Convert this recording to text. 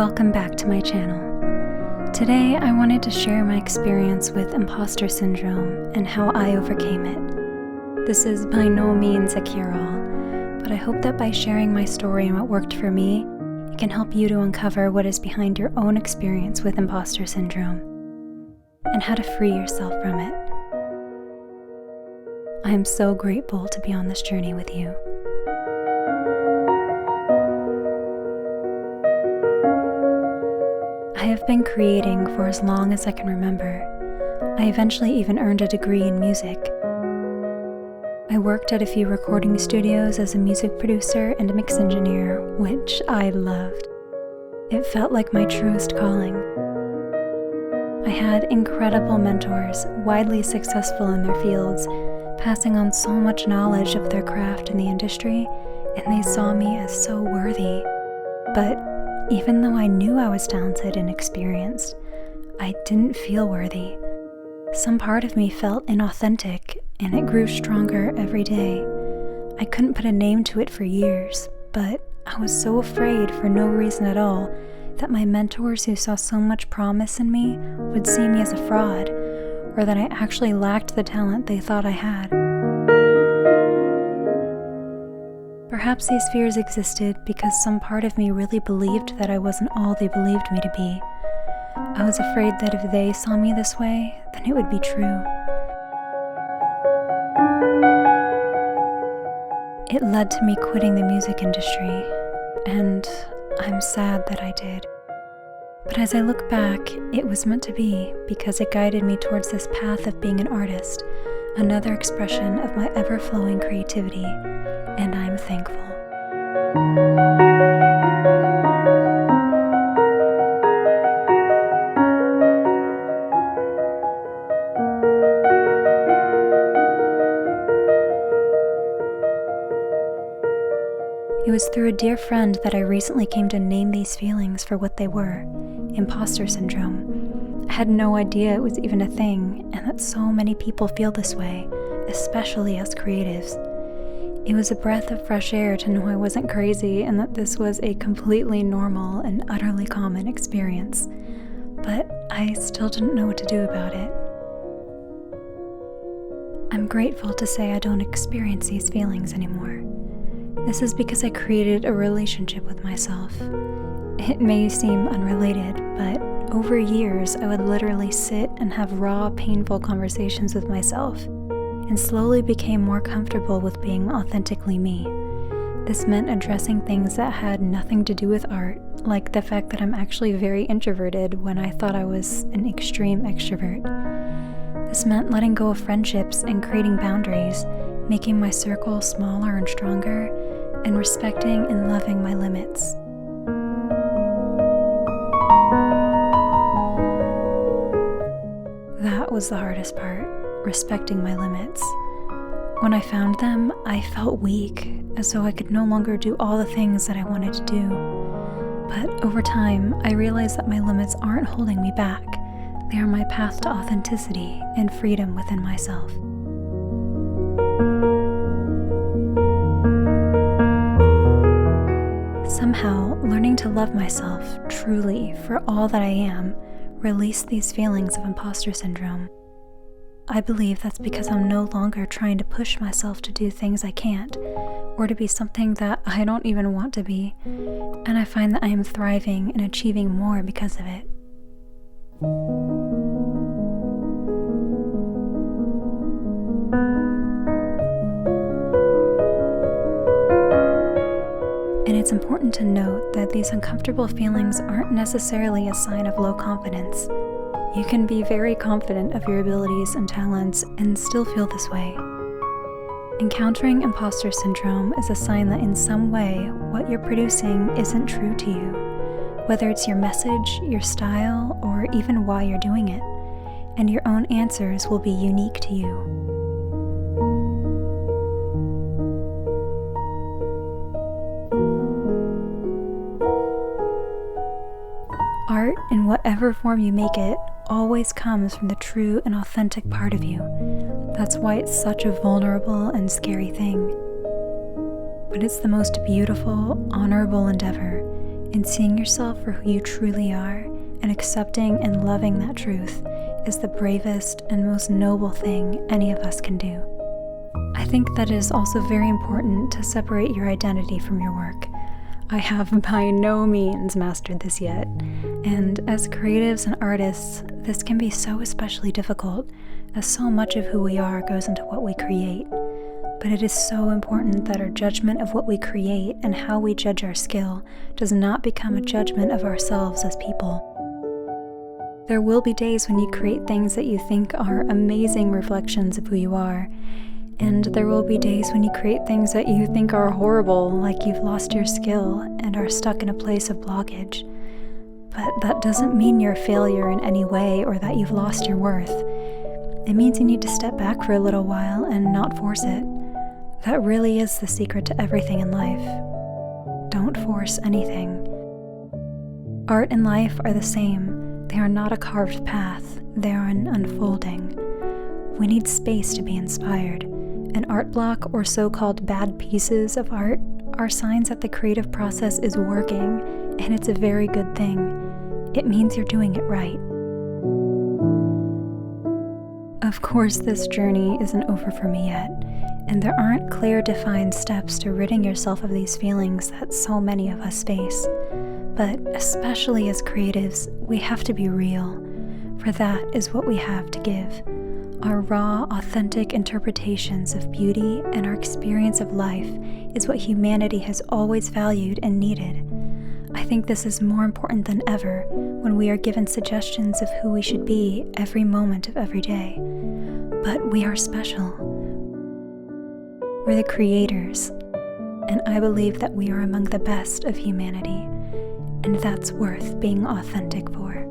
Welcome back to my channel. Today I wanted to share my experience with imposter syndrome and how I overcame it. This is by no means a cure-all, but I hope that by sharing my story and what worked for me, it can help you to uncover what is behind your own experience with imposter syndrome and how to free yourself from it. I am so grateful to be on this journey with you. I have been creating for as long as I can remember. I eventually even earned a degree in music. I worked at a few recording studios as a music producer and a mix engineer, which I loved. It felt like my truest calling. I had incredible mentors, widely successful in their fields, passing on so much knowledge of their craft in the industry, and they saw me as so worthy. But even though I knew I was talented and experienced, I didn't feel worthy. Some part of me felt inauthentic, and it grew stronger every day. I couldn't put a name to it for years, but I was so afraid for no reason at all that my mentors who saw so much promise in me would see me as a fraud, or that I actually lacked the talent they thought I had. Perhaps these fears existed because some part of me really believed that I wasn't all they believed me to be. I was afraid that if they saw me this way, then it would be true. It led to me quitting the music industry, and I'm sad that I did. But as I look back, it was meant to be because it guided me towards this path of being an artist, another expression of my ever-flowing creativity, and I'm thankful. It was through a dear friend that I recently came to name these feelings for what they were: imposter syndrome. I had no idea it was even a thing, and that so many people feel this way, especially us creatives. It was a breath of fresh air to know I wasn't crazy and that this was a completely normal and utterly common experience. But I still didn't know what to do about it. I'm grateful to say I don't experience these feelings anymore. This is because I created a relationship with myself. It may seem unrelated, but over years I would literally sit and have raw, painful conversations with myself, and slowly became more comfortable with being authentically me. This meant addressing things that had nothing to do with art, like the fact that I'm actually very introverted when I thought I was an extreme extrovert. This meant letting go of friendships and creating boundaries, making my circle smaller and stronger, and respecting and loving my limits. That was the hardest part, respecting my limits. When I found them, I felt weak, as though I could no longer do all the things that I wanted to do. But over time, I realized that my limits aren't holding me back. They are my path to authenticity and freedom within myself. Somehow, learning to love myself truly for all that I am released these feelings of imposter syndrome. I believe that's because I'm no longer trying to push myself to do things I can't, or to be something that I don't even want to be, and I find that I am thriving and achieving more because of it. And it's important to note that these uncomfortable feelings aren't necessarily a sign of low confidence. You can be very confident of your abilities and talents and still feel this way. Encountering imposter syndrome is a sign that in some way what you're producing isn't true to you, whether it's your message, your style, or even why you're doing it, and your own answers will be unique to you. Art, in whatever form you make it, always comes from the true and authentic part of you. That's why it's such a vulnerable and scary thing. But it's the most beautiful, honorable endeavor, And seeing yourself for who you truly are and accepting and loving that truth is the bravest and most noble thing any of us can do. I think that it is also very important to separate your identity from your work. I have by no means mastered this yet, and as creatives and artists, this can be so especially difficult, as so much of who we are goes into what we create. But it is so important that our judgment of what we create and how we judge our skill does not become a judgment of ourselves as people. There will be days when you create things that you think are amazing reflections of who you are, and there will be days when you create things that you think are horrible, like you've lost your skill and are stuck in a place of blockage. But that doesn't mean you're a failure in any way or that you've lost your worth. It means you need to step back for a little while and not force it. That really is the secret to everything in life. Don't force anything. Art and life are the same. They are not a carved path. They are an unfolding. We need space to be inspired. An art block or so-called bad pieces of art are signs that the creative process is working, and it's a very good thing. It means you're doing it right. Of course, this journey isn't over for me yet, and there aren't clear, defined steps to ridding yourself of these feelings that so many of us face. But especially as creatives, we have to be real, for that is what we have to give. Our raw, authentic interpretations of beauty and our experience of life is what humanity has always valued and needed. I think this is more important than ever when we are given suggestions of who we should be every moment of every day. But we are special. We're the creators, and I believe that we are among the best of humanity, and that's worth being authentic for.